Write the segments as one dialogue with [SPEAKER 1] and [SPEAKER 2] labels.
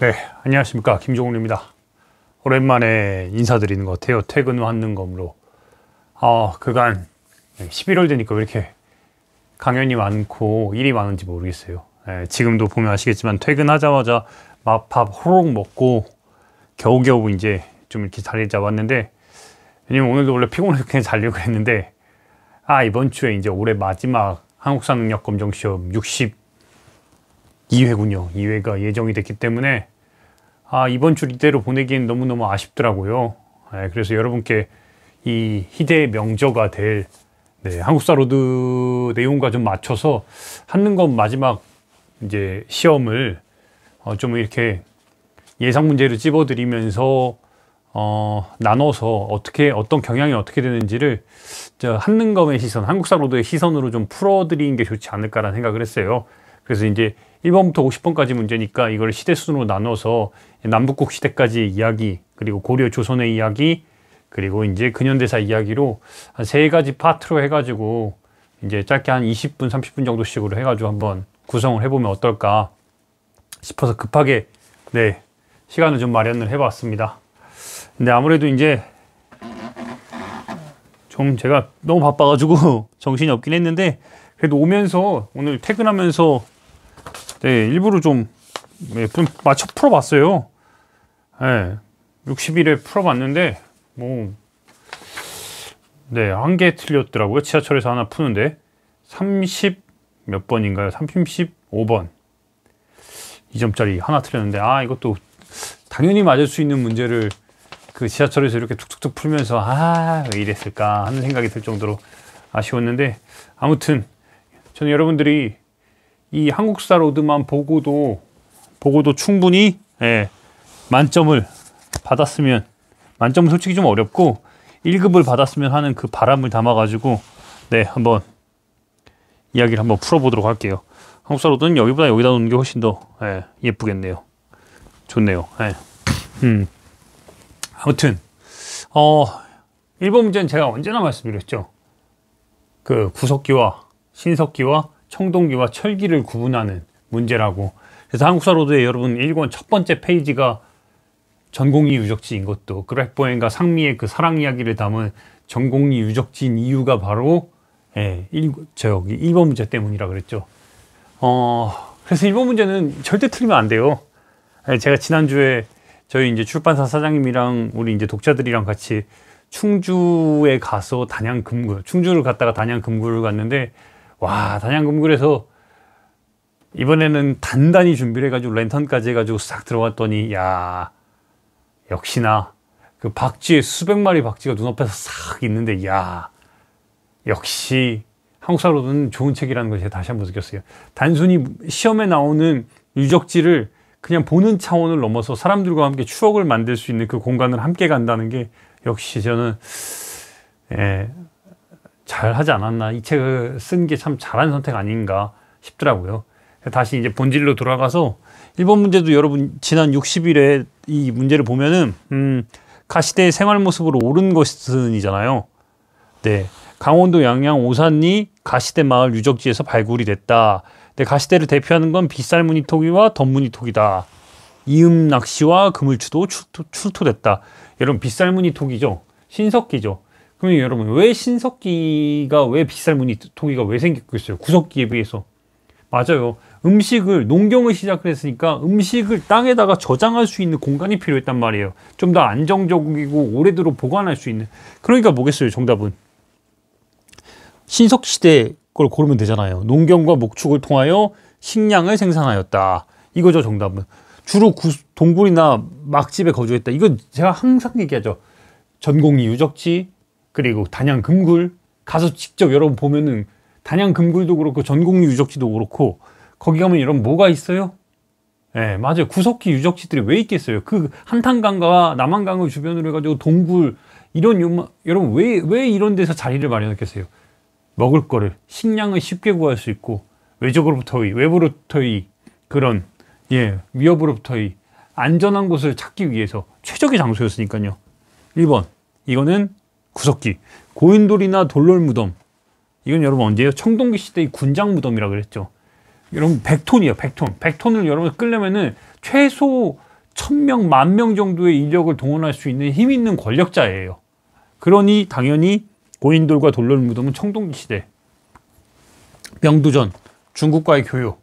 [SPEAKER 1] 네, 안녕하십니까. 김종훈입니다. 오랜만에 인사드리는 것 같아요. 퇴근 후 한능검으로. 그간 11월 되니까 왜 이렇게 강연이 많고 일이 많은지 모르겠어요. 지금도 보면 아시겠지만 퇴근하자마자 밥 호로록 먹고 겨우겨우 이제 좀 이렇게 자리를 잡았는데, 왜냐면 오늘도 원래 피곤해서 그냥 자려고 했는데, 이번 주에 이제 올해 마지막 한국사 능력 검정 시험 62회군요. 2회가 예정이 됐기 때문에 이번 주 이대로 보내기엔 너무너무 아쉽더라고요. 그래서 여러분께 이 희대의 명저가 될 한국사 로드 내용과 좀 맞춰서 한능검 마지막 이제 시험을 좀 이렇게 예상 문제를 찝어드리면서 나눠서 어떤 경향이 어떻게 되는지를 한능검의 시선, 한국사 로드의 시선으로 좀 풀어드리는 게 좋지 않을까라는 생각을 했어요. 그래서 이제 1번부터 50번까지 문제니까 이걸 시대 순으로 나눠서 남북국 시대까지 이야기, 그리고 고려 조선의 이야기, 그리고 이제 근현대사 이야기로 한 3가지 파트로 해가지고 이제 짧게 한 20분, 30분 정도씩으로 해가지고 한번 구성을 해보면 어떨까 싶어서 급하게 시간을 좀 마련을 해봤습니다. 근데 아무래도 이제 좀 제가 너무 바빠가지고 정신이 없긴 했는데, 그래도 오면서 오늘 퇴근하면서 일부러 좀 맞춰 풀어봤어요. 60일에 풀어봤는데 한 개 틀렸더라고요. 지하철에서 하나 푸는데 30 몇 번인가요? 35번 2점짜리 하나 틀렸는데, 이것도 당연히 맞을 수 있는 문제를 그 지하철에서 이렇게 툭툭툭 풀면서 왜 이랬을까 하는 생각이 들 정도로 아쉬웠는데, 아무튼 저는 여러분들이 이 한국사 로드만 보고도 충분히 만점을 받았으면, 만점은 솔직히 좀 어렵고 1급을 받았으면 하는 그 바람을 담아가지고 한번 이야기를 한번 풀어보도록 할게요. 한국사 로드는 여기보다 여기다 놓는 게 훨씬 더 예쁘겠네요. 좋네요. 아무튼 1번 문제는 제가 언제나 말씀드렸죠. 그 구석기와 신석기와 청동기와 철기를 구분하는 문제라고. 그래서 한국사 로드에 여러분 읽은 첫 번째 페이지가 전공리 유적지인 것도, 그렉보엔과 상미의 그 사랑 이야기를 담은 전공리 유적지인 이유가 바로 1번 문제 때문이라 그랬죠. 그래서 1번 문제는 절대 틀리면 안 돼요. 제가 지난주에 저희 이제 출판사 사장님이랑 우리 이제 독자들이랑 같이 충주에 가서 충주를 갔다가 단양금굴을 갔는데, 단양금굴에서 이번에는 단단히 준비를 해가지고 랜턴까지 해가지고 싹 들어갔더니, 역시나 그 박쥐의 수백 마리 박쥐가 눈앞에서 싹 있는데, 역시 한국사 로드는 좋은 책이라는 걸 제가 다시 한번 느꼈어요. 단순히 시험에 나오는 유적지를 그냥 보는 차원을 넘어서 사람들과 함께 추억을 만들 수 있는 그 공간을 함께 간다는 게, 역시 저는 잘 하지 않았나, 이 책을 쓴 게 참 잘한 선택 아닌가 싶더라고요. 다시 이제 본질로 돌아가서 1번 문제도 여러분 지난 60일에 이 문제를 보면은 가시대의 생활 모습으로 옳은 것은이잖아요. 강원도 양양 오산리 가시대 마을 유적지에서 발굴이 됐다. 가시대를 대표하는 건 빗살무늬 토기와 덧무늬 토기다. 이음 낚시와 그물추도 출토됐다. 여러분 빗살무늬 토기죠. 신석기죠. 그러면 여러분 왜 신석기가, 왜 빗살무늬 토기가 왜 생겼겠어요? 구석기에 비해서. 맞아요. 농경을 시작을 했으니까 음식을 땅에다가 저장할 수 있는 공간이 필요했단 말이에요. 좀 더 안정적이고 오래도록 보관할 수 있는. 그러니까 뭐겠어요, 정답은. 신석시대 걸 고르면 되잖아요. 농경과 목축을 통하여 식량을 생산하였다. 이거죠, 정답은. 주로 동굴이나 막집에 거주했다. 이건 제가 항상 얘기하죠. 전공리 유적지, 그리고 단양금굴 가서 직접 여러분 보면은 단양금굴도 그렇고 전공리 유적지도 그렇고, 거기 가면 여러분 뭐가 있어요? 맞아요. 구석기 유적지들이 왜 있겠어요? 그 한탄강과 남한강을 주변으로 해가지고 동굴, 여러분 왜 이런 데서 자리를 마련했겠어요? 먹을 거를, 식량을 쉽게 구할 수 있고, 외부로부터의 그런 위협으로부터의 안전한 곳을 찾기 위해서 최적의 장소였으니까요. 1번 이거는 구석기. 고인돌이나 돌롤 무덤, 이건 여러분 언제예요? 청동기 시대의 군장 무덤이라고 그랬죠. 여러분 100톤이에요. 100톤. 100톤을 여러분 끌려면은 최소 1000명, 10,000명 정도의 인력을 동원할 수 있는 힘 있는 권력자예요. 그러니 당연히 고인돌과 돌를 묻으면 청동기 시대, 명두전, 중국과의 교육.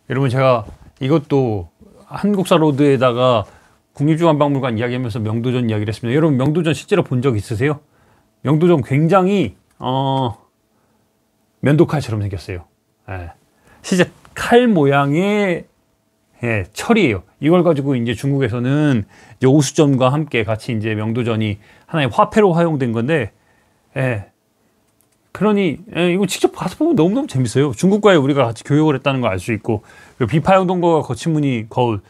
[SPEAKER 1] 여러분 제가 이것도 한국사로드에다가 국립중앙박물관 이야기하면서 명두전 이야기를 했습니다. 여러분 명두전 실제로 본 적 있으세요? 명두전 굉장히 면도칼처럼 생겼어요. 예. 실제 칼 모양의 철이에요. 이걸 가지고 이제 중국에서는 이제 오수전과 함께 같이 이제 명도전이 하나의 화폐로 활용된 건데, 그러니 이거 직접 가서 보면 너무너무 재밌어요. 중국과의 우리가 같이 교역을 했다는 걸 알 수 있고, 비파용동검과 거친무늬 거울,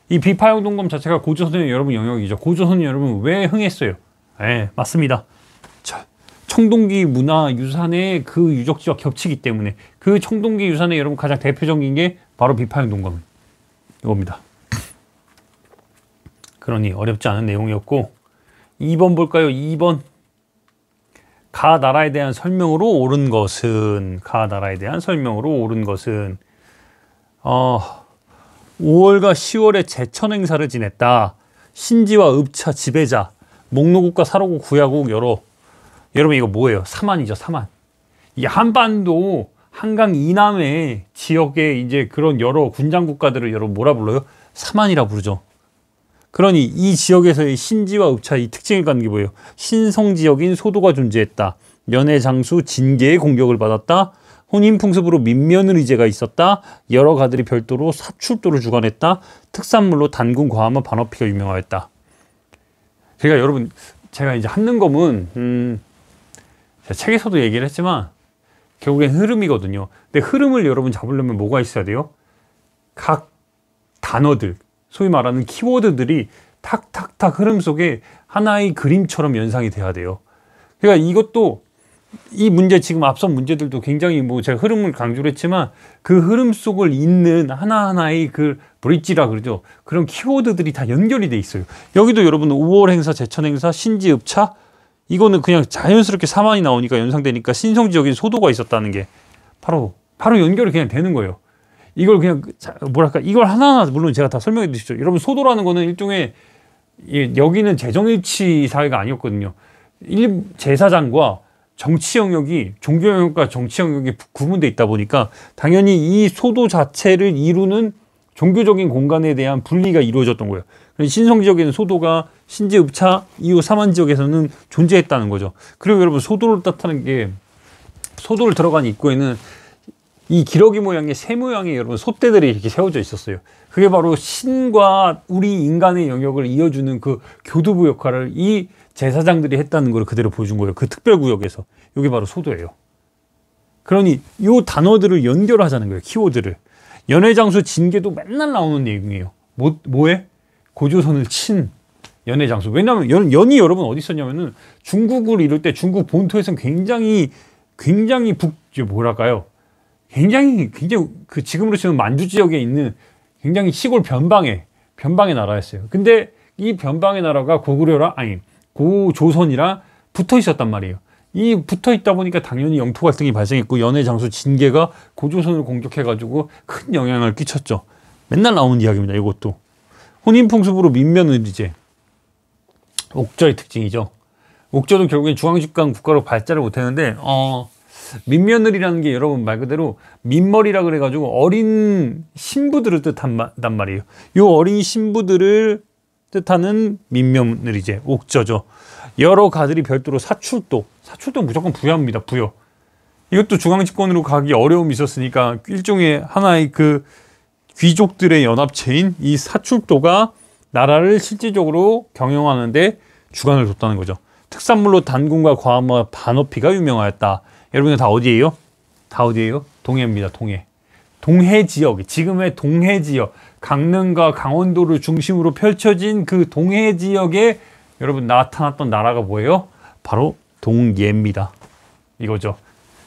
[SPEAKER 1] 이 비파용동검 자체가 고조선의 여러분 영역이죠. 고조선이 여러분 왜 흥했어요? 맞습니다. 청동기 문화유산의 그 유적지와 겹치기 때문에 그 청동기 유산의 여러분 가장 대표적인 게 바로 비파용동검 이겁니다. 그러니 어렵지 않은 내용이었고, 2번 볼까요? 2번. 가 나라에 대한 설명으로 옳은 것은, 가 나라에 대한 설명으로 옳은 것은 5월과 10월에 제천 행사를 지냈다. 신지와 읍차 지배자, 목로국과 사로국 구야국 여러분 이거 뭐예요? 사만이죠, 사만. 이 한반도 한강 이남의 지역에 이제 그런 여러 군장 국가들을 여러분 뭐라 불러요? 사만이라 부르죠. 그러니 이 지역에서의 신지와 읍차 이 특징을 갖는 게 뭐예요? 신성 지역인 소도가 존재했다. 연해 장수 진계의 공격을 받았다. 혼인풍습으로 민면을 의제가 있었다. 여러 가들이 별도로 사출도를 주관했다. 특산물로 단군, 과암과 반어피가 유명하였다. 그러니까 여러분 제가 이제 한능검은 제가 책에서도 얘기를 했지만 결국엔 흐름이거든요. 근데 흐름을 여러분 잡으려면 뭐가 있어야 돼요? 각 단어들, 소위 말하는 키워드들이 탁탁탁 흐름 속에 하나의 그림처럼 연상이 돼야 돼요. 그러니까 이것도 이 문제, 지금 앞선 문제들도 굉장히 뭐 제가 흐름을 강조를 했지만 그 흐름 속을 잇는 하나하나의 그 브릿지라 그러죠. 그런 키워드들이 다 연결이 돼 있어요. 여기도 여러분 5월 행사, 제천 행사, 신지, 읍차, 이거는 그냥 자연스럽게 사만이 나오니까 연상되니까 신성 지역인 소도가 있었다는 게 바로 연결이 그냥 되는 거예요. 이걸 그냥 뭐랄까, 이걸 하나하나 물론 제가 다 설명해 드리죠. 여러분 소도라는 거는 일종의, 여기는 재정일치 사회가 아니었거든요. 제사장과 정치 영역이, 종교 영역과 정치 영역이 구분돼 있다 보니까 당연히 이 소도 자체를 이루는 종교적인 공간에 대한 분리가 이루어졌던 거예요. 신성 지역에는 소도가 신지, 읍차 이후 사만 지역에서는 존재했다는 거죠. 그리고 여러분 소도를 뜻하는 게, 소도를 들어간 입구에는 이 기러기 모양의 새 모양의 여러분 솥대들이 이렇게 세워져 있었어요. 그게 바로 신과 우리 인간의 영역을 이어주는 그 교두부 역할을 이 제사장들이 했다는 걸 그대로 보여준 거예요. 그 특별구역에서. 이게 바로 소도예요. 그러니 이 단어들을 연결하자는 거예요. 키워드를. 연해장수 진계도 맨날 나오는 내용이에요. 뭐에? 고조선을 친 연해장수. 왜냐하면 연이 여러분 어디 있었냐면은 중국을 이룰 때 중국 본토에서는 굉장히 뭐랄까요? 굉장히 그 지금으로 치면 만주 지역에 있는 굉장히 시골 변방의 나라였어요. 근데 이 변방의 나라가 고조선이랑 붙어 있었단 말이에요. 이 붙어 있다 보니까 당연히 영토 갈등이 발생했고, 연해 장수 진계가 고조선을 공격해가지고 큰 영향을 끼쳤죠. 맨날 나오는 이야기입니다. 이것도 혼인풍습으로 민면의제, 옥저의 특징이죠. 옥저도 결국엔 중앙집권 국가로 발달을 못했는데, 민며느리라는 게 여러분 말 그대로 민머리라 그래가지고 어린 신부들을 뜻한단 말이에요. 이 어린 신부들을 뜻하는 민며느리제, 옥저죠. 여러 가들이 별도로 사출도 무조건 부여합니다. 부여. 이것도 중앙집권으로 가기 어려움이 있었으니까 일종의 하나의 그 귀족들의 연합체인 이 사출도가 나라를 실질적으로 경영하는데 주관을 뒀다는 거죠. 특산물로 단군과 과암과 반어피가 유명하였다. 여러분들 다 어디예요? 다 어디예요? 동해입니다. 동해. 동해 지역, 지금의 동해 지역, 강릉과 강원도를 중심으로 펼쳐진 그 동해 지역에 여러분 나타났던 나라가 뭐예요? 바로 동예입니다. 이거죠.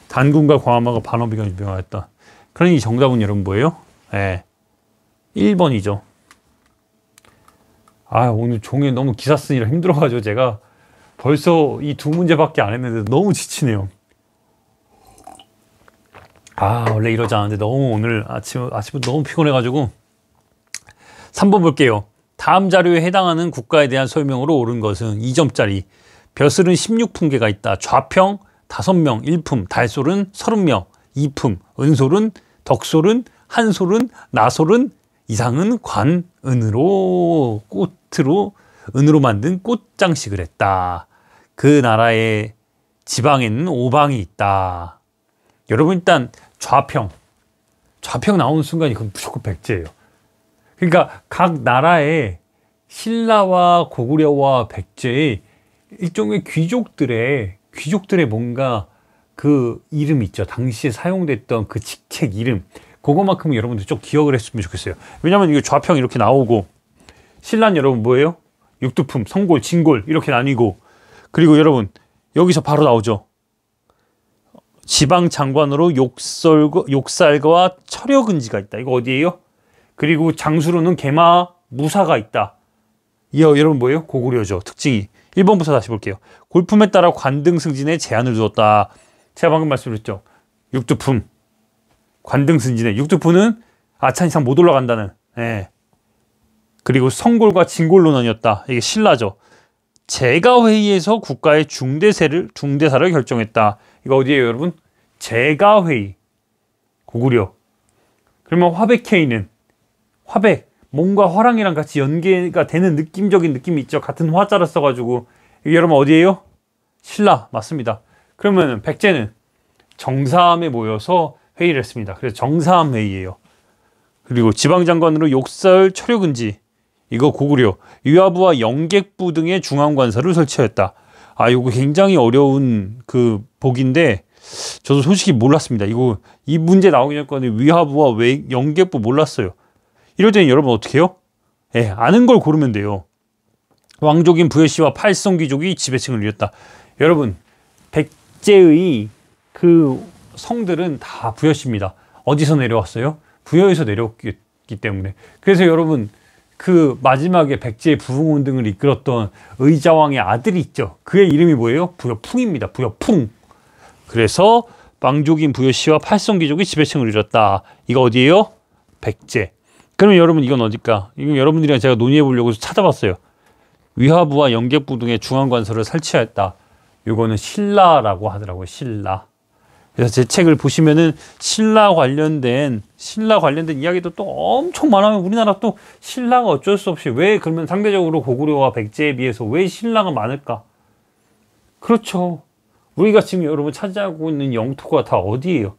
[SPEAKER 1] 단군과 과암과 반어피가 유명하였다. 그러니 정답은 여러분 뭐예요? 1번이죠. 오늘 종이에 너무 기사 쓰느라 힘들어가지고 제가 벌써 이 두 문제밖에 안 했는데 너무 지치네요. 원래 이러지 않았는데 너무 오늘 아침부터 너무 피곤해가지고 3번 볼게요. 다음 자료에 해당하는 국가에 대한 설명으로 옳은 것은 2점짜리. 벼슬은 16품계가 있다. 좌평 5명 1품, 달솔은 30명 2품, 은솔은 덕솔은 한솔은 나솔은 이상은 관은으로 꽃으로 은으로 만든 꽃장식을 했다. 그 나라의 지방에는 5방이 있다. 여러분 일단 좌평 나오는 순간 이건 무조건 백제예요. 그러니까 각 나라의 신라와 고구려와 백제의 일종의 귀족들의 뭔가 그 이름 있죠. 당시에 사용됐던 그 직책 이름. 그거만큼 여러분들 좀 기억을 했으면 좋겠어요. 왜냐면 이거 좌평 이렇게 나오고, 신라는 여러분 뭐예요? 육두품, 성골, 진골 이렇게 나뉘고, 그리고 여러분 여기서 바로 나오죠. 지방 장관으로 욕살과 철여근지가 있다. 이거 어디예요? 그리고 장수로는 개마 무사가 있다. 이거 여러분 뭐예요? 고구려죠. 특징이. 1번부터 다시 볼게요. 골품에 따라 관등 승진에 제한을 두었다. 제가 방금 말씀드렸죠. 육두품, 관등 승진에. 육두품은 아찬 이상 못 올라간다는. 예. 그리고 성골과 진골로 나뉘었다. 이게 신라죠. 제가회의에서 국가의 중대사를 결정했다. 이거 어디예요, 여러분? 제가회의. 고구려. 그러면 화백회의는 화백. 뭔가 화랑이랑 같이 연계가 되는 느낌적인 느낌이 있죠. 같은 화자를 써가지고. 이게 여러분 어디예요? 신라. 맞습니다. 그러면 백제는 정사함에 모여서 회의를 했습니다. 그래서 정사함 회의예요. 그리고 지방장관으로 욕설 철여근지. 이거 고구려. 유화부와 영객부 등의 중앙관서를 설치했다. 아, 이거 굉장히 어려운 그 복인데 저도 솔직히 몰랐습니다. 이 문제 나오기 전까지 위화부와 영객부 몰랐어요. 이럴 때는 여러분 어떻게 해요? 예, 아는 걸 고르면 돼요. 왕족인 부여씨와 팔성귀족이 지배층을 이뤘다. 여러분, 백제의 그 성들은 다 부여씨입니다. 어디서 내려왔어요? 부여에서 내려왔기 때문에. 그래서 여러분, 그 마지막에 백제의 부흥운동을 이끌었던 의자왕의 아들이 있죠. 그의 이름이 뭐예요? 부여풍입니다. 부여풍. 그래서 왕족인 부여씨와 팔성귀족이 지배층을 이뤘다. 이거 어디예요? 백제. 그러면 여러분 이건 어딜까? 이건 여러분들이랑 제가 논의해 보려고 찾아봤어요. 위화부와 영객부 등의 중앙관서를 설치했다. 이거는 신라라고 하더라고요. 신라. 그래서 제 책을 보시면은 신라 관련된 이야기도 또 엄청 많아요. 우리나라 또 신라가 어쩔 수 없이 왜 그러면 상대적으로 고구려와 백제에 비해서 왜 신라가 많을까? 그렇죠. 우리가 지금 여러분 차지하고 있는 영토가 다 어디예요?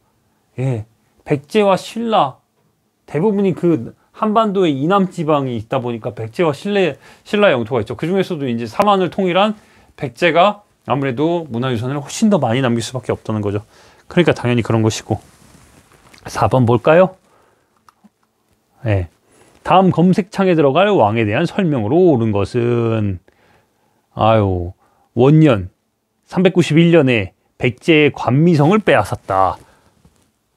[SPEAKER 1] 예, 백제와 신라 대부분이 그 한반도의 이남 지방이 있다 보니까 백제와 신라 영토가 있죠. 그 중에서도 이제 삼한을 통일한 백제가 아무래도 문화유산을 훨씬 더 많이 남길 수밖에 없다는 거죠. 그러니까 당연히 그런 것이고. 4번 볼까요? 네. 다음 검색창에 들어갈 왕에 대한 설명으로 옳은 것은 원년 391년에 백제의 관미성을 빼앗았다.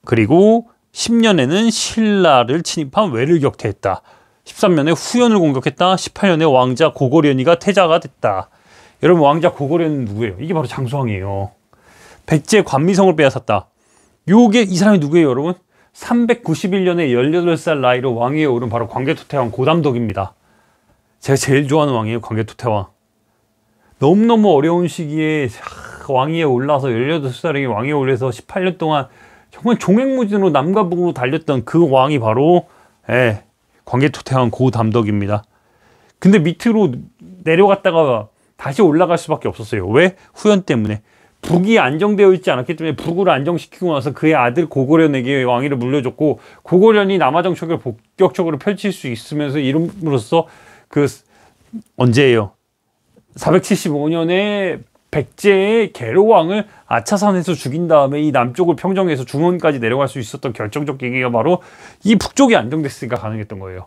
[SPEAKER 1] 그리고 10년에는 신라를 침입한 외를 격퇴했다. 13년에 후연을 공격했다. 18년에 왕자 고고련이가 태자가 됐다. 여러분 왕자 고고련은 누구예요? 이게 바로 장수왕이에요. 백제 관미성을 빼앗았다. 이 사람이 누구예요, 여러분? 391년에 18살 나이로 왕위에 오른 바로 광개토태왕 고담덕입니다. 제가 제일 좋아하는 왕이에요, 광개토태왕. 너무너무 어려운 시기에 왕위에 올라서 18살에 왕위에 올라서 18년 동안 정말 종횡무진으로 남과 북으로 달렸던 그 왕이 바로 광개토태왕 고담덕입니다. 근데 밑으로 내려갔다가 다시 올라갈 수밖에 없었어요. 왜? 후연 때문에. 북이 안정되어 있지 않았기 때문에 북을 안정시키고 나서 그의 아들 고고련에게 왕위를 물려줬고, 고고련이 남하 정책을 본격적으로 펼칠 수 있으면서 이름으로써 언제예요? 475년에 백제의 계로왕을 아차산에서 죽인 다음에 이 남쪽을 평정해서 중원까지 내려갈 수 있었던 결정적 계기가 바로 이 북쪽이 안정됐으니까 가능했던 거예요.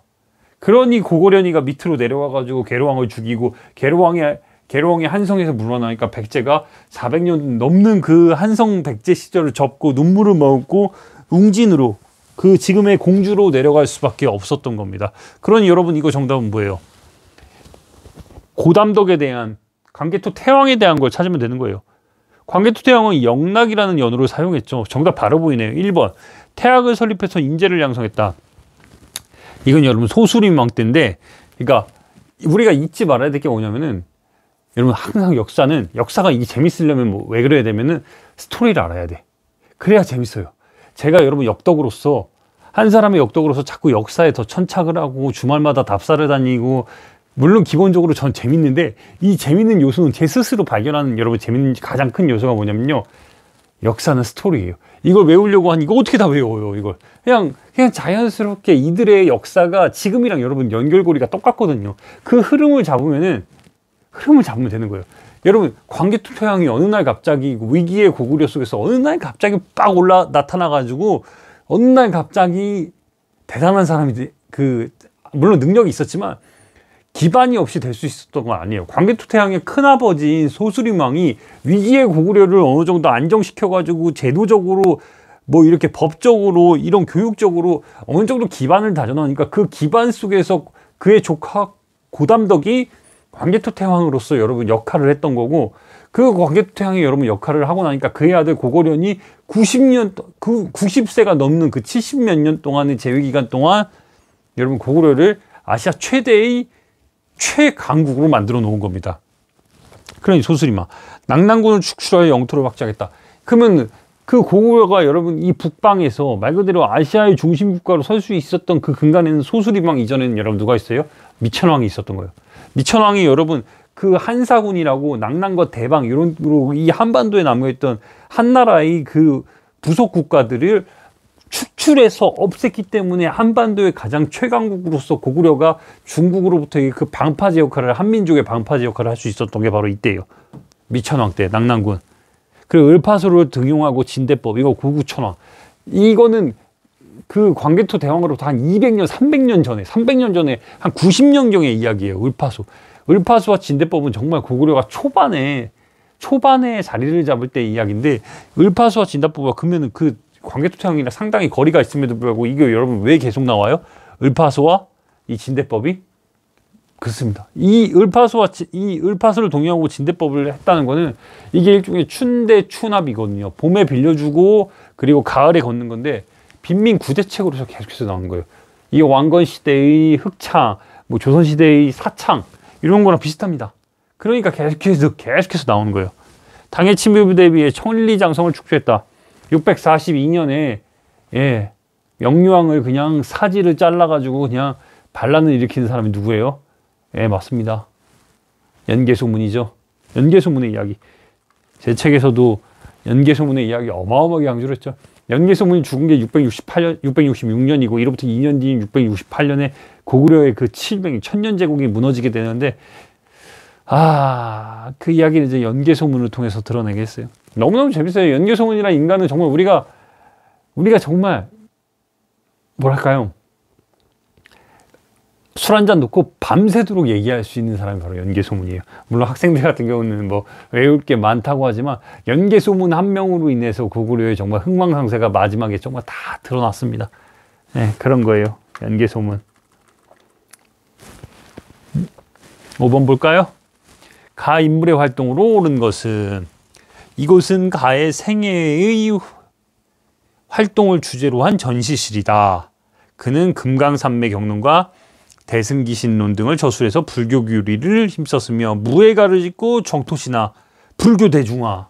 [SPEAKER 1] 그러니 고고련이가 밑으로 내려와가지고 계로왕을 죽이고 계로왕이 한성에서 물러나니까 백제가 400년 넘는 그 한성 백제 시절을 접고 눈물을 머금고 웅진으로 그 지금의 공주로 내려갈 수밖에 없었던 겁니다. 그러니 여러분 이거 정답은 뭐예요? 고담덕에 대한 광개토태왕에 대한 걸 찾으면 되는 거예요. 광개토태왕은 영락이라는 연호를 사용했죠. 정답 바로 보이네요. 1번 태학을 설립해서 인재를 양성했다. 이건 여러분 소수림왕 때인데, 그러니까 우리가 잊지 말아야 될 게 뭐냐면은, 여러분 항상 역사가 이게 재밌으려면 뭐 왜 그래야 되면은 스토리를 알아야 돼. 그래야 재밌어요. 제가 여러분 역덕으로서, 한 사람의 역덕으로서 자꾸 역사에 더 천착을 하고 주말마다 답사를 다니고, 물론 기본적으로 전 재밌는데, 이 재밌는 요소는 제 스스로 발견하는 여러분 재밌는 가장 큰 요소가 뭐냐면요, 역사는 스토리예요. 이걸 외우려고 하니 이거 어떻게 다 외워요. 이걸 그냥 자연스럽게 이들의 역사가 지금이랑 여러분 연결고리가 똑같거든요. 그 흐름을 잡으면 되는 거예요. 여러분 광개토태양이 어느 날 갑자기 위기의 고구려 속에서 어느 날 갑자기 빡 나타나가지고 어느 날 갑자기 대단한 사람이 물론 능력이 있었지만 기반이 없이 될 수 있었던 건 아니에요. 광개토태양의 큰아버지인 소수림왕이 위기의 고구려를 어느 정도 안정시켜가지고 제도적으로 뭐 이렇게 법적으로 이런 교육적으로 어느 정도 기반을 다져놓으니까 그 기반 속에서 그의 조카 고담덕이 광개토태왕으로서 여러분 역할을 했던 거고, 그 광개토태왕이 여러분 역할을 하고 나니까 그의 아들 고고련이 90세가 넘는 그 70몇 년 동안의 재위기간 동안 여러분 고구려를 아시아 최대의 최강국으로 만들어 놓은 겁니다. 그러니 소수림아, 낙난군을 축출하여 영토를 확장했다. 그러면 그 고구려가 여러분 이 북방에서 말 그대로 아시아의 중심 국가로 설 수 있었던 그 근간에는 소수림왕 이전에는 여러분 누가 있어요? 미천왕이 있었던 거예요. 미천왕이 여러분 그 한사군이라고 낙난과 대방 이런 이 한반도에 남아있던 한나라의 그 부속 국가들을 축출해서 없앴기 때문에 한반도의 가장 최강국으로서 고구려가 중국으로부터의 그 방파제 역할을, 한민족의 방파제 역할을 할 수 있었던 게 바로 이때예요. 미천왕 때 낙난군. 그리고 을파소를 등용하고 진대법, 이거 고구천왕. 이거는 그 광개토 대왕으로부터 한 200년, 300년 전에 한 90년경의 이야기예요. 을파소와 진대법은 정말 고구려가 초반에 자리를 잡을 때 이야기인데, 을파소와 진대법과 그러면은 그 광개토태왕이랑 상당히 거리가 있음에도 불구하고 이게 여러분 왜 계속 나와요? 을파소와 이 진대법이? 그렇습니다. 이 을파소를 동의하고 진대법을 했다는 거는 이게 일종의 춘대 추납이거든요. 봄에 빌려주고 그리고 가을에 걷는 건데, 빈민 구제책으로서 계속해서 나오는 거예요. 이게 왕건 시대의 흑창, 뭐 조선 시대의 사창 이런 거랑 비슷합니다. 그러니까 계속해서 나오는 거예요. 당해 침입에 비해 천리장성을 축소했다. 642년에 명류왕을 그냥 사지를 잘라가지고 그냥 반란을 일으키는 사람이 누구예요? 맞습니다. 연개소문이죠. 연개소문의 이야기. 제 책에서도 연개소문의 이야기 어마어마하게 강조를 했죠. 연개소문이 죽은 게 666년이고 이로부터 2년 뒤인 668년에 고구려의 그 1000년 제국이 무너지게 되는데, 그 이야기를 이제 연개소문을 통해서 드러내겠어요. 너무너무 재밌어요. 연개소문이란 인간은 정말 우리가 정말 뭐랄까요, 술 한잔 놓고 밤새도록 얘기할 수 있는 사람이 바로 연개소문이에요. 물론 학생들 같은 경우는 뭐 외울 게 많다고 하지만 연개소문 한 명으로 인해서 고구려의 정말 흥망성쇠가 마지막에 정말 다 드러났습니다. 그런 거예요. 연개소문. 5번 볼까요? 가 인물의 활동으로 옳은 것은, 이곳은 가의 생애의 활동을 주제로 한 전시실이다. 그는 금강산맥 경론과 대승기신론 등을 저술해서 불교 교리를 힘썼으며 무예가를 짓고 정토시나 불교 대중화,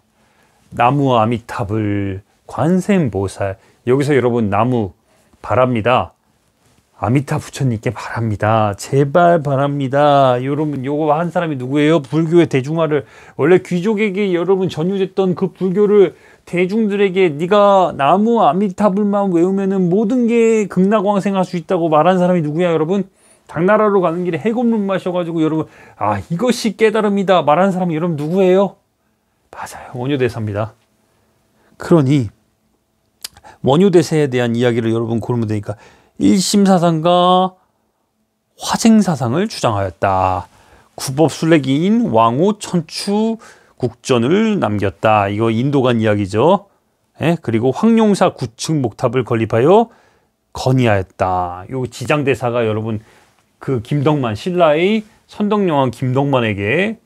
[SPEAKER 1] 나무 아미타불, 관세음보살. 여기서 여러분 나무 바랍니다. 아미타 부처님께 바랍니다. 제발 바랍니다. 여러분 요거 한 사람이 누구예요? 불교의 대중화를, 원래 귀족에게 여러분 전유됐던 그 불교를 대중들에게 네가 나무 아미타불만 외우면은 모든 게 극락왕생할 수 있다고 말한 사람이 누구야 여러분? 당나라로 가는 길에 해골물 마셔가지고 여러분 이것이 깨달음이다 말하는 사람이 여러분 누구예요? 맞아요. 원효대사입니다. 그러니 원효대사에 대한 이야기를 여러분 고르면 되니까 일심사상과 화생사상을 주장하였다. 구법순례기인 왕후 천추 국전을 남겼다. 이거 인도 간 이야기죠. 그리고 황룡사 9층 목탑을 건립하여 건의하였다. 요 지장대사가 여러분 그 김덕만, 신라의 선덕여왕 김덕만에게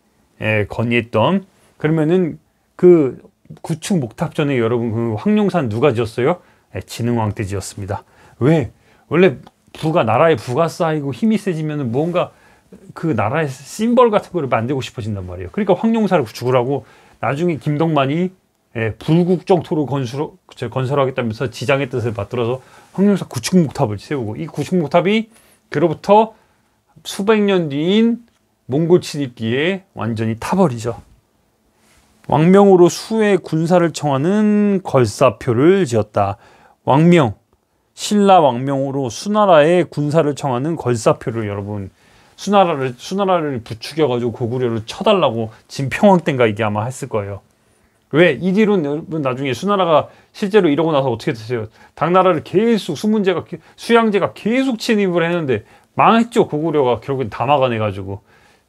[SPEAKER 1] 건의했던, 그러면은 그 9층 목탑전에 여러분 그 황룡산 누가 지었어요? 진흥왕 때 지었습니다. 왜? 원래 나라의 부가 쌓이고 힘이 세지면은 뭔가 그 나라의 심벌 같은 거를 만들고 싶어진단 말이에요. 그러니까 황룡사를 구축을 나중에 김덕만이 불국정토로 건설하겠다면서 지장의 뜻을 받들어서 황룡사 구축목탑을 세우고, 이 구축목탑이 그로부터 수백 년 뒤인 몽골 침입기에 완전히 타버리죠. 왕명으로 수의 군사를 청하는 걸사표를 지었다. 왕명, 신라 왕명으로 수나라의 군사를 청하는 걸사표를 여러분, 수나라를 부추겨가지고 고구려를 쳐달라고 진평왕 땐가 이게 아마 했을 거예요. 왜? 이 뒤로는 여러분 나중에 수나라가 실제로 이러고 나서 어떻게 됐어요? 당나라를 계속 수양제가 계속 침입을 했는데 망했죠. 고구려가 결국엔 다 막아내가지고.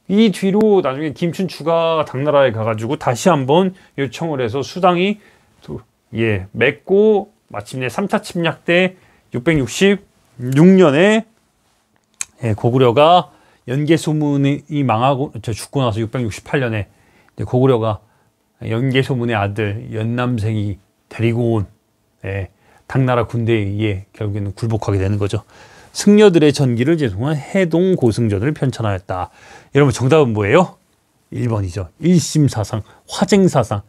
[SPEAKER 1] 이 뒤로 나중에 김춘추가 당나라에 가가지고 다시 한번 요청을 해서 수당이 맺고 마침내 3차 침략 때 666년에 고구려가 연개소문이 망하고 죽고 나서 668년에 고구려가 연개소문의 아들 연남생이 데리고 온 당나라 군대에 의해 결국에는 굴복하게 되는 거죠. 승려들의 전기를 제공한 해동 고승전을 편찬하였다. 여러분 정답은 뭐예요? 1번이죠. 일심사상, 화쟁사상,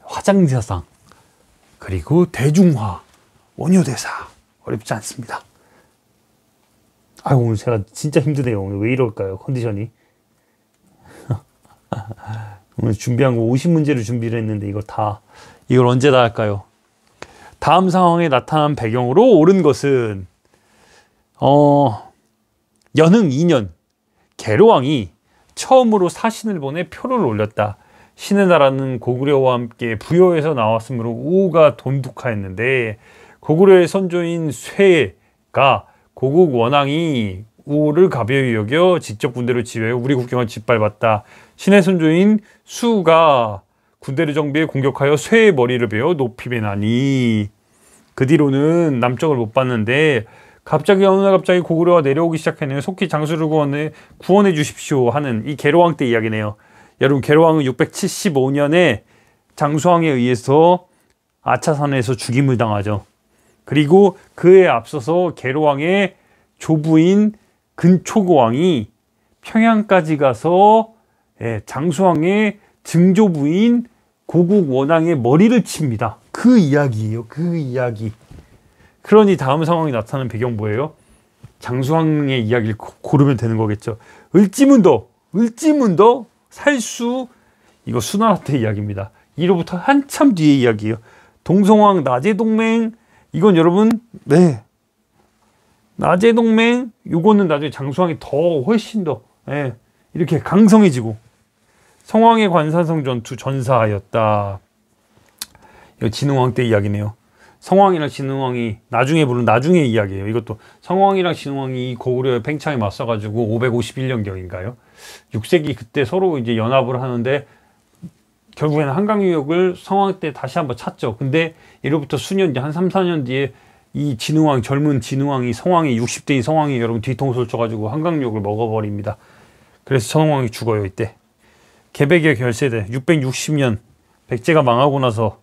[SPEAKER 1] 화장사상, 그리고 대중화, 원효대사. 어렵지 않습니다. 오늘 제가 진짜 힘드네요. 오늘 왜 이럴까요? 컨디션이. 오늘 준비한 거 50문제를 준비를 했는데 이걸 언제 다 할까요? 다음 상황에 나타난 배경으로 옳은 것은 연흥 2년 계로왕이 처음으로 사신을 보내 표를 올렸다. 신의 나라는 고구려와 함께 부여에서 나왔으므로 우호가 돈독하였는데 고구려의 선조인 쇠가 고국 원앙이 우호를 가벼이 여겨 직접 군대를 지휘하여 우리 국경을 짓밟았다. 신의 선조인 수가 군대를 정비해 공격하여 쇠의 머리를 베어 높이 베나니 그 뒤로는 남쪽을 못 봤는데 어느 날 갑자기 고구려가 내려오기 시작했네요. 속히 장수를 구원해 주십시오 하는 이 계로왕 때 이야기네요. 여러분 계로왕은 675년에 장수왕에 의해서 아차산에서 죽임을 당하죠. 그리고 그에 앞서서 계로왕의 조부인 근초고왕이 평양까지 가서 장수왕의 증조부인 고국 원앙의 머리를 칩니다. 그 이야기예요. 그 이야기. 그러니 다음 상황이 나타나는 배경 뭐예요? 장수왕의 이야기를 고르면 되는 거겠죠. 을지문도 살수, 이거 수나라 때 이야기입니다. 이로부터 한참 뒤의 이야기예요. 동성왕 나제동맹, 이건 여러분 나제동맹, 요거는 나중에 장수왕이 훨씬 더 이렇게 강성해지고 성왕의 관산성 전투 전사하였다. 이거 진흥왕 때 이야기네요. 성왕이랑 진흥왕이 나중에 이야기예요. 이것도 성왕이랑 진흥왕이 고구려의 팽창에 맞서가지고 551년경인가요? 6세기 그때 서로 이제 연합을 하는데 결국에는 한강 유역을 성왕 때 다시 한번 찾죠. 근데 이로부터 수년 뒤, 한 3, 4년 뒤에 이 젊은 진흥왕이 성왕이 60대인 성왕이 여러분 뒤통수를 쳐가지고 한강 유역을 먹어버립니다. 그래서 성왕이 죽어요. 이때 개백의 결세대 660년 백제가 망하고 나서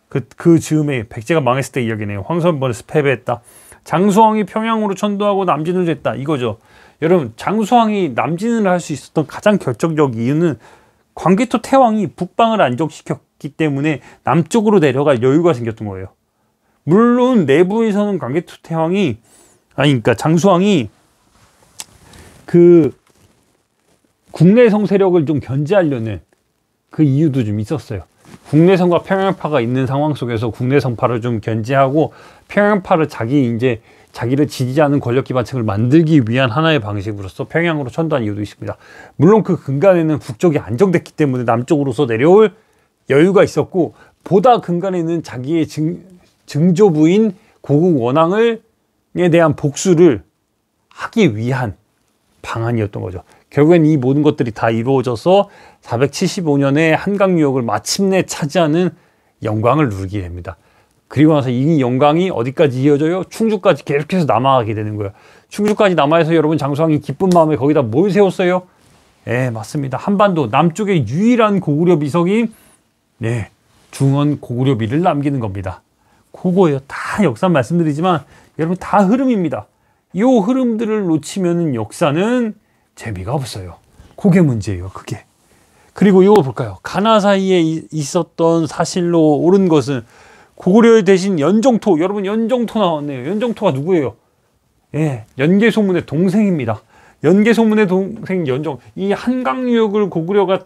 [SPEAKER 1] 그 즈음에 백제가 망했을 때 이야기네요. 황선벌에서 패배했다. 장수왕이 평양으로 천도하고 남진을 했다. 이거죠. 여러분 장수왕이 남진을 할 수 있었던 가장 결정적 이유는 광개토 태왕이 북방을 안정시켰기 때문에 남쪽으로 내려갈 여유가 생겼던 거예요. 물론 내부에서는 광개토 태왕이 그러니까 장수왕이 그 국내성 세력을 좀 견제하려는 그 이유도 좀 있었어요. 국내성과 평양파가 있는 상황 속에서 국내성파를 좀 견제하고 평양파를 자기를 지지하는 권력 기반층을 만들기 위한 하나의 방식으로서 평양으로 천도한 이유도 있습니다. 물론 그 근간에는 북쪽이 안정됐기 때문에 남쪽으로서 내려올 여유가 있었고, 보다 근간에는 자기의 증조부인 고국 원앙에 대한 복수를 하기 위한 방안이었던 거죠. 결국엔 이 모든 것들이 다 이루어져서 475년에 한강 유역을 마침내 차지하는 영광을 누리게 됩니다. 그리고 나서 이 영광이 어디까지 이어져요? 충주까지 계속해서 남아가게 되는 거예요. 충주까지 남아서 여러분 장수왕이 기쁜 마음에 거기다 뭘 세웠어요? 맞습니다. 한반도 남쪽의 유일한 고구려 비석인 중원 고구려비를 남기는 겁니다. 그거예요. 다 역사 말씀드리지만 여러분 다 흐름입니다. 이 흐름들을 놓치면은 역사는 재미가 없어요. 그게 문제예요. 그게. 그리고 이거 볼까요? 가나 사이에 있었던 사실로 옳은 것은 고구려 대신 연정토. 여러분 연정토 나왔네요. 연정토가 누구예요? 예, 연개소문의 동생입니다. 연개소문의 동생 연정. 이 한강유역을 고구려가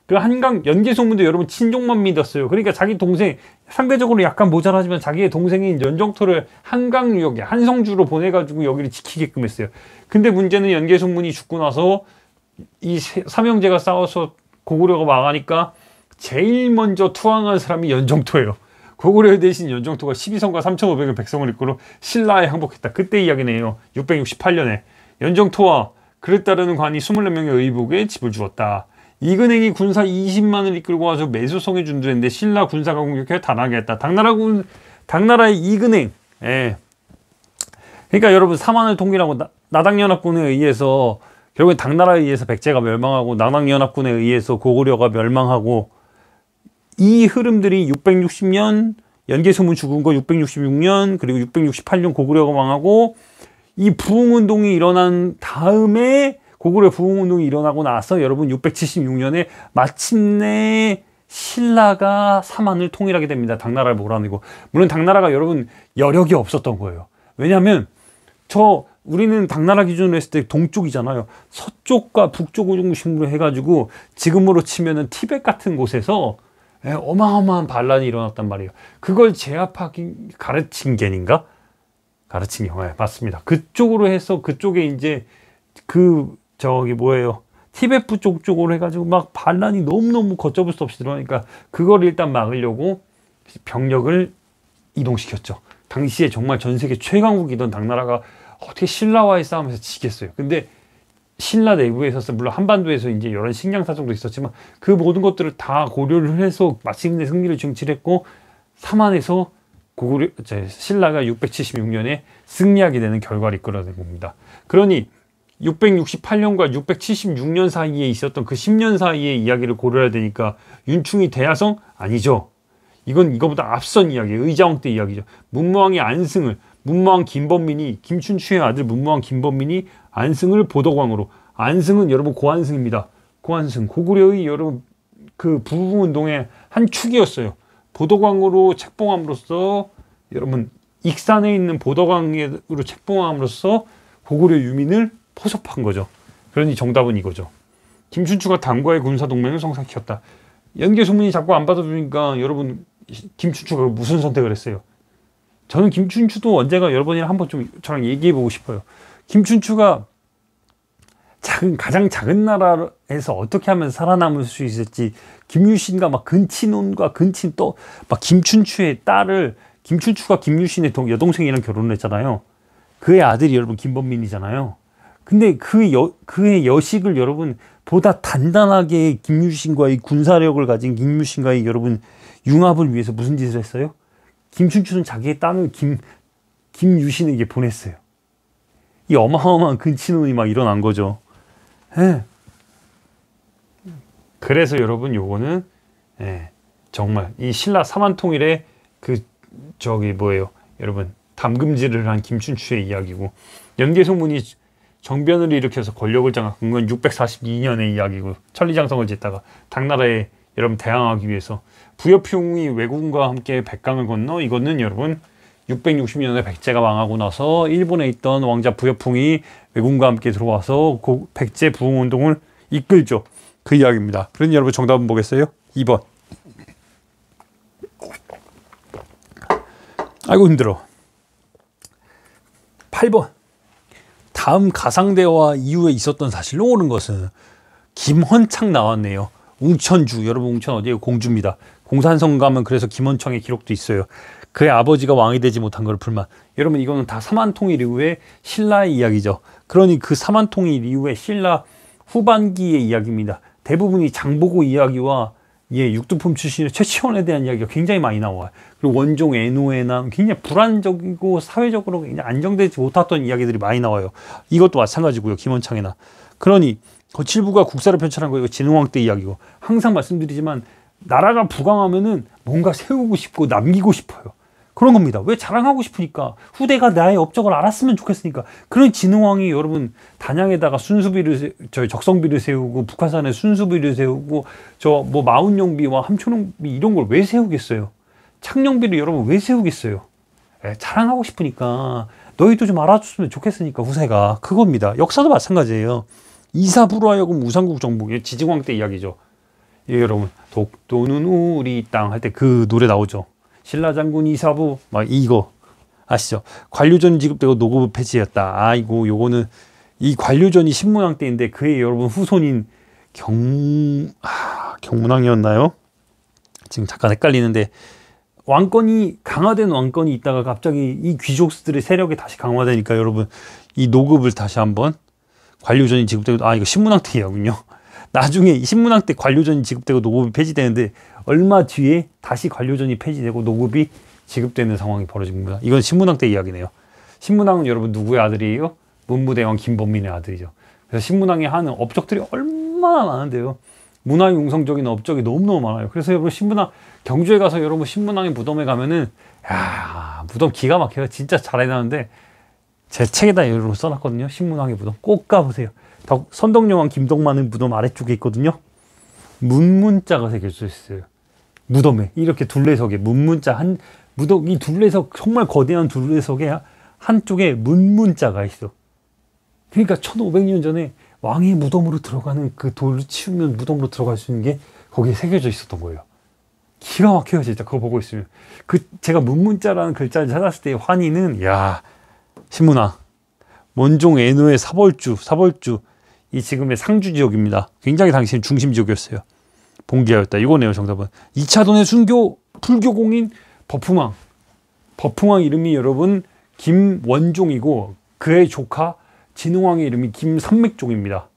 [SPEAKER 1] 그 한강 연개소문도 여러분 친족만 믿었어요. 그러니까 자기 동생 상대적으로 약간 모자라지만 자기의 동생인 연정토를 한강유역에 한성주로 보내가지고 여기를 지키게끔 했어요. 근데 문제는 연개소문이 죽고 나서 이 삼형제가 싸워서 고구려가 망하니까 제일 먼저 투항한 사람이 연정토예요. 고구려 대신 연정토가 12성과 3,500의 백성을 이끌어 신라에 항복했다. 그때 이야기네요. 668년에 연정토와 그를 따르는 관이 24명의 의복에 집을 주었다. 이근행이 군사 20만을 이끌고 와서 매수성에 준주했는데 신라 군사가 공격해 당하게 했다. 당나라의 이근행. 예. 그러니까 여러분 사만을 통일하고 나당연합군에 의해서 결국엔 당나라에 의해서 백제가 멸망하고 나당연합군에 의해서 고구려가 멸망하고 이 흐름들이 660년 연개소문 죽은 거 666년 그리고 668년 고구려가 망하고 이 부흥운동이 일어난 다음에 고구려 부흥운동이 일어나고 나서 여러분 676년에 마침내 신라가 사만을 통일하게 됩니다. 당나라를 몰아내고. 물론 당나라가 여러분 여력이 없었던 거예요. 왜냐하면 우리는 당나라 기준으로 했을 때 동쪽이잖아요. 서쪽과 북쪽을 중심으로 해가지고 지금으로 치면은 티벳 같은 곳에서 어마어마한 반란이 일어났단 말이에요. 그걸 제압하기 가르친 게인가? 가르친 경우에 맞습니다. 그쪽으로 해서 그쪽에 이제 티벳 부쪽 쪽으로 해가지고 막 반란이 너무너무 걷잡을 수 없이 들어가니까 그걸 일단 막으려고 병력을 이동시켰죠. 당시에 정말 전 세계 최강국이던 당나라가 어떻게 신라와의 싸움에서 지겠어요. 근데 신라 내부에 있어서 물론 한반도에서 이제 여러 식량 사정도 있었지만 그 모든 것들을 다 고려를 해서 마침내 승리를 쟁취했고 사만에서 신라가 676년에 승리하게 되는 결과를 이끌어낸 겁니다. 그러니 668년과 676년 사이에 있었던 그 10년 사이의 이야기를 고려해야 되니까 윤충이 대야성? 아니죠. 이건 이거보다 앞선 이야기예요. 의자왕 때 이야기죠. 문무왕이 안승을 문무왕 김범민이 김춘추의 아들 문무왕 김범민이 안승을 보덕왕으로 안승은 여러분 고안승입니다. 고안승 고구려의 여러분 그 부흥운동의 한 축이었어요. 보덕왕으로 책봉함으로써 여러분 익산에 있는 보덕왕으로 책봉함으로써 고구려 유민을 포섭한 거죠. 그러니 정답은 이거죠. 김춘추가 당과의 군사동맹을 성사시켰다. 연개소문이 자꾸 안 받아주니까 여러분 김춘추가 무슨 선택을 했어요? 저는 김춘추도 언제가 여러분이랑 한번 좀 저랑 얘기해보고 싶어요. 김춘추가 가장 작은 나라에서 어떻게 하면 살아남을 수 있을지 김유신과 막 근친혼과 근친 또 막 김춘추의 딸을 김춘추가 김유신의 여동생이랑 결혼을 했잖아요. 그의 아들이 여러분 김범민이잖아요. 근데 그의 여식을 여러분 보다 단단하게 김유신과의 군사력을 가진 김유신과의 여러분 융합을 위해서 무슨 짓을 했어요? 김춘추는 자기의 땅을 김유신에게 보냈어요. 이 어마어마한 근친혼이 막 일어난 거죠. 예. 그래서 여러분 요거는 정말 이 신라 사만통일의 여러분 담금질을 한 김춘추의 이야기고 연개소문이 정변을 일으켜서 권력을 장악한 건 642년의 이야기고 천리장성을 짓다가 당나라에 여러분 대항하기 위해서 부여풍이 왜군과 함께 백강을 건너 이거는 여러분 660년에 백제가 망하고 나서 일본에 있던 왕자 부여풍이 왜군과 함께 들어와서 백제 부흥운동을 이끌죠. 그 이야기입니다. 그러니 여러분 정답은 뭐겠어요? 2번. 아이고 힘들어. 8번. 다음 가상대화 이후에 있었던 사실로 옳은 것은 김헌창 나왔네요. 웅천주. 여러분 웅천 어디에요? 공주입니다. 공산성 가면 그래서 김헌창의 기록도 있어요. 그의 아버지가 왕이 되지 못한 걸 불만. 여러분 이거는 다 사만통일 이후에 신라의 이야기죠. 그러니 그 사만통일 이후에 신라 후반기의 이야기입니다. 대부분이 장보고 이야기와 육두품 출신의 최치원에 대한 이야기가 굉장히 많이 나와요. 그리고 원종 애노에나 굉장히 불안적이고 사회적으로 굉장히 안정되지 못했던 이야기들이 많이 나와요. 이것도 마찬가지고요. 김헌창이나. 그러니 거칠부가 국사를 편찬한 거 이거 진흥왕 때 이야기고 항상 말씀드리지만 나라가 부강하면은 뭔가 세우고 싶고 남기고 싶어요. 그런 겁니다. 왜 자랑하고 싶으니까 후대가 나의 업적을 알았으면 좋겠으니까. 그런 진흥왕이 여러분 단양에다가 순수비를 적성비를 세우고 북한산에 순수비를 세우고 저 뭐 마운용비와 함초용비 이런 걸 왜 세우겠어요? 창녕비를 여러분 왜 세우겠어요? 자랑하고 싶으니까 너희도 좀 알아줬으면 좋겠으니까 후세가 그겁니다. 역사도 마찬가지예요. 이사부로 하여금 우상국 정복 지증왕 때 이야기죠. 예, 여러분 독도는 우리 땅 할 때 그 노래 나오죠. 신라 장군 이사부 막 이거 아시죠? 관료전 지급되고 노고부 폐지였다. 아이고 요거는 이 관료전이 신문왕 때인데 그의 여러분 후손인 경문왕이었나요? 지금 잠깐 헷갈리는데 왕권이 강화된 왕권이 있다가 갑자기 이 귀족들의 세력이 다시 강화되니까 여러분 이 노급을 다시 한번 관료전이 지급되고 이거 신문왕 때이군요. 나중에 신문왕 때 관료전이 지급되고 노급이 폐지되는데 얼마 뒤에 다시 관료전이 폐지되고 노급이 지급되는 상황이 벌어집니다. 이건 신문왕 때 이야기네요. 신문왕은 여러분 누구의 아들이에요? 문무대왕 김범민의 아들이죠. 그래서 신문왕이 하는 업적들이 얼마나 많은데요. 문화융성적인 업적이 너무너무 많아요. 그래서 여러분 신문왕 경주에 가서 여러분 신문왕의 무덤에 가면은 야 무덤 기가 막혀요. 진짜 잘 해놨는데 제 책에다 여러분 써놨거든요. 신문왕의 무덤 꼭 가보세요. 선덕여왕 김덕만의 무덤 아래쪽에 있거든요. 문문자가 새겨져 있어요. 무덤에 이렇게 둘레석에 문문자 한 무덤 이 둘레석 정말 거대한 둘레석에 한쪽에 문문자가 있어. 그러니까 1500년 전에 왕의 무덤으로 들어가는 그 돌을 치우면 무덤으로 들어갈 수 있는 게 거기에 새겨져 있었던 거예요. 기가 막혀요 진짜 그거 보고 있으면. 제가 문문자라는 글자를 찾았을 때의 환희는 야 신문왕 원종 애노의 사벌주 이 지금의 상주 지역입니다. 굉장히 당시 중심 지역이었어요. 봉기하였다. 이거네요 정답은. 2차돈의 순교 불교공인 버풍왕. 버풍왕 이름이 여러분 김원종이고 그의 조카 진흥왕의 이름이 김삼맥종입니다.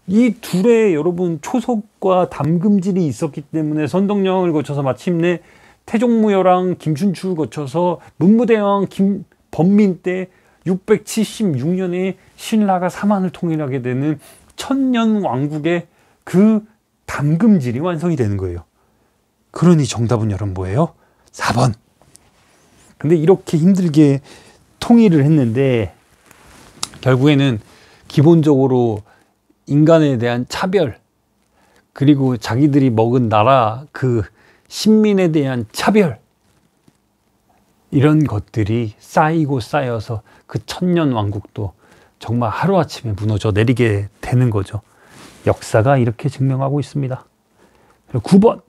[SPEAKER 1] 이 둘의 여러분 초석과 담금질이 있었기 때문에 선덕여왕을 거쳐서 마침내 태종무열왕 김춘추를 거쳐서 문무대왕 김범민 때 676년에 신라가 사만을 통일하게 되는 천년왕국의 그 담금질이 완성이 되는 거예요. 그러니 정답은 여러분 뭐예요? 4번. 근데 이렇게 힘들게 통일을 했는데 결국에는 기본적으로 인간에 대한 차별 그리고 자기들이 먹은 나라 그 신민에 대한 차별 이런 것들이 쌓이고 쌓여서 그 천년왕국도 정말 하루아침에 무너져 내리게 되는 거죠. 역사가 이렇게 증명하고 있습니다. 9번.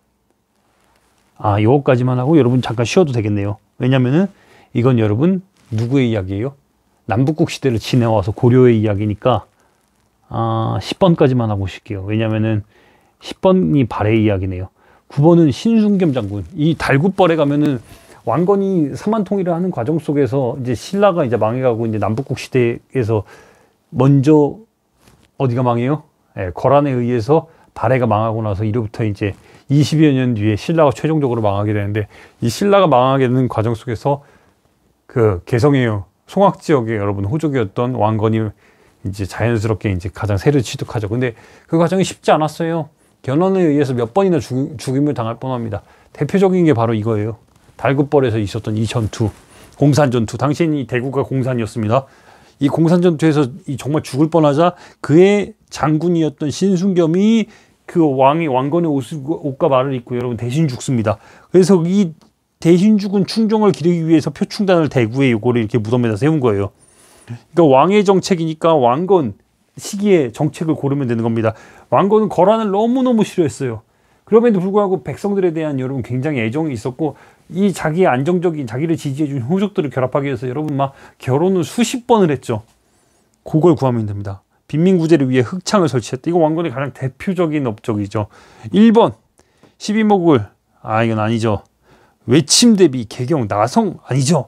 [SPEAKER 1] 이거까지만 하고 여러분 잠깐 쉬어도 되겠네요. 왜냐면은 이건 여러분 누구의 이야기예요? 남북국 시대를 지내와서 고려의 이야기니까 10번까지만 하고 쉴게요. 왜냐면은 10번이 발해의 이야기네요. 9번은 신순겸 장군. 이 달굿벌에 가면은 왕건이 사만통일을 하는 과정 속에서 이제 신라가 이제 망해가고 이제 남북국 시대에서 먼저 어디가 망해요? 거란에 의해서 발해가 망하고 나서 이로부터 이제 20여 년 뒤에 신라가 최종적으로 망하게 되는데 이 신라가 망하게 되는 과정 속에서 그 개성의 송악 지역에 여러분 호족이었던 왕건이 이제 자연스럽게 이제 가장 세를 취득하죠. 근데 그 과정이 쉽지 않았어요. 견훤에 의해서 몇 번이나 죽임을 당할 뻔합니다. 대표적인 게 바로 이거예요. 달굿벌에서 있었던 이 전투, 공산전투. 당시 대구가 공산이었습니다. 이 공산전투에서 정말 죽을 뻔하자 그의 장군이었던 신순겸이 그 왕건의 옷과 말을 입고 여러분 대신 죽습니다. 그래서 이 대신 죽은 충정을 기리기 위해서 표충단을 대구에 요거를 이렇게 무덤에다 세운 거예요. 그러니까 왕의 정책이니까 왕건 시기에 정책을 고르면 되는 겁니다. 왕건은 거란을 너무너무 싫어했어요. 그럼에도 불구하고 백성들에 대한 여러분 굉장히 애정이 있었고 이 자기의 안정적인 자기를 지지해준 호족들을 결합하기 위해서 여러분 막 결혼을 수십 번을 했죠. 그걸 구하면 됩니다. 빈민구제를 위해 흑창을 설치했다. 이거 왕건의 가장 대표적인 업적이죠. 1번 12목을 이건 아니죠. 외침 대비 개경 나성 아니죠.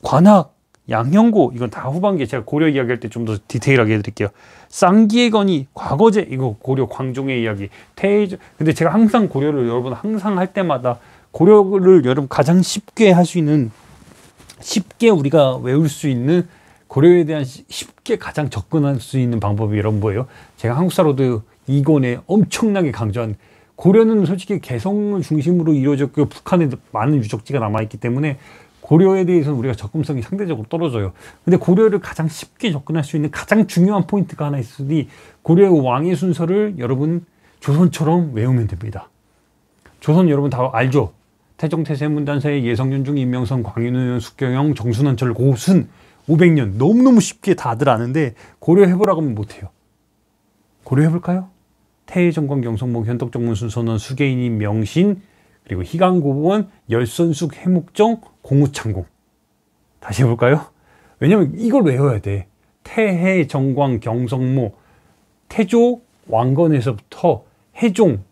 [SPEAKER 1] 관악 양형고 이건 다 후반기에 제가 고려 이야기할 때 좀 더 디테일하게 해드릴게요. 쌍기의 건이 과거제 이거 고려 광종의 이야기 태조. 근데 제가 항상 고려를 여러분 항상 할 때마다 고려를 여러분 가장 쉽게 할 수 있는 쉽게 우리가 외울 수 있는 고려에 대한 쉽게 가장 접근할 수 있는 방법이 여러분 뭐예요? 제가 한국사로도 2권에 엄청나게 강조한 고려는 솔직히 개성을 중심으로 이루어졌고 북한에 많은 유적지가 남아있기 때문에 고려에 대해서는 우리가 접근성이 상대적으로 떨어져요. 근데 고려를 가장 쉽게 접근할 수 있는 가장 중요한 포인트가 하나 있으니 고려의 왕의 순서를 여러분 조선처럼 외우면 됩니다. 조선 여러분 다 알죠? 태종, 태세, 문단세, 예성윤중, 임명선, 광윤우, 숙경영, 정순원철, 고순 500년 너무너무 쉽게 다들 아는데 고려 해보라고 하면 못해요. 고려 해볼까요? 태정광, 경성목, 현덕정문, 순선원, 수계인인, 명신, 그리고 희강고원, 열선숙, 해묵정, 공우창공. 다시 해볼까요? 왜냐면 이걸 외워야 돼. 태해, 정광, 경성모, 태조, 왕건에서부터 해종,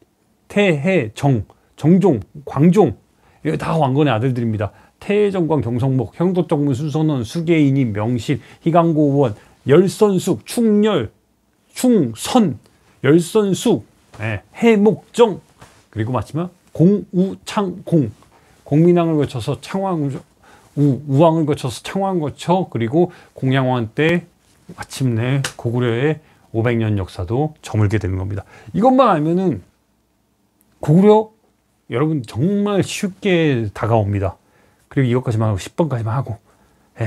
[SPEAKER 1] 태해, 정종, 광종, 이거 다 왕건의 아들들입니다. 태해, 정광, 경성목, 현덕정문, 순선원, 수계인이, 명실, 희강고원, 열선숙, 충렬, 충선, 열선숙, 해목정, 그리고 마지막 공우창공, 공민왕을 거쳐서 우왕을 거쳐서 창왕을 거쳐 그리고 공양왕 때 마침내 고구려의 500년 역사도 저물게 되는 겁니다. 이것만 알면은 고구려 여러분 정말 쉽게 다가옵니다. 그리고 이것까지만 하고 10번까지만 하고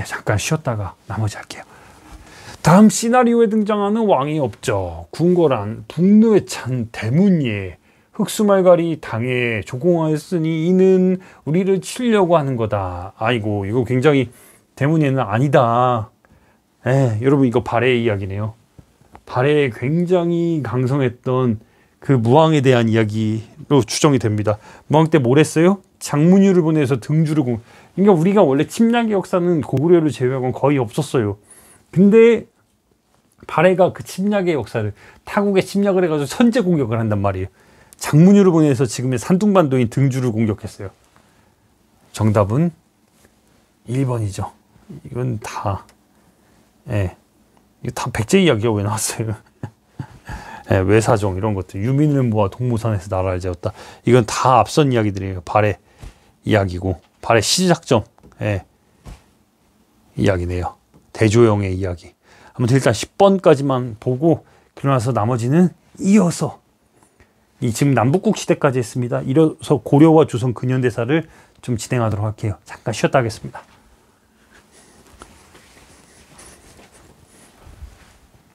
[SPEAKER 1] 잠깐 쉬었다가 나머지 할게요. 다음 시나리오에 등장하는 왕의 업적, 궁궐안, 북루에 찬 대문예, 흑수말갈이 당에 조공하였으니 이는 우리를 치려고 하는 거다. 아이고 이거 굉장히 대문예는 아니다. 여러분 이거 발해의 이야기네요. 발해에 굉장히 강성했던 그 무왕에 대한 이야기로 추정이 됩니다. 무왕 때 뭘 했어요? 장문유를 보내서 등주를 그러니까 우리가 원래 침략의 역사는 고구려를 제외하고는 거의 없었어요. 근데 발해가 그 침략의 역사를 타국에 침략을 해가지고 선제 공격을 한단 말이에요. 장문유를 보내서 지금의 산둥반도인 등주를 공격했어요. 정답은 1번이죠. 이건 다 이거 다 백제 이야기가 왜 나왔어요? 외사정 이런 것들, 유민을 모아 동무산에서 나라를 지었다. 이건 다 앞선 이야기들이에요. 발해 이야기고 발해 시작점 이야기네요. 대조영의 이야기. 아무튼 일단 10번까지만 보고 그러나서 나머지는 이어서 이 지금 남북국 시대까지 했습니다. 이어서 고려와 조선 근현대사를 좀 진행하도록 할게요. 잠깐 쉬었다 하겠습니다.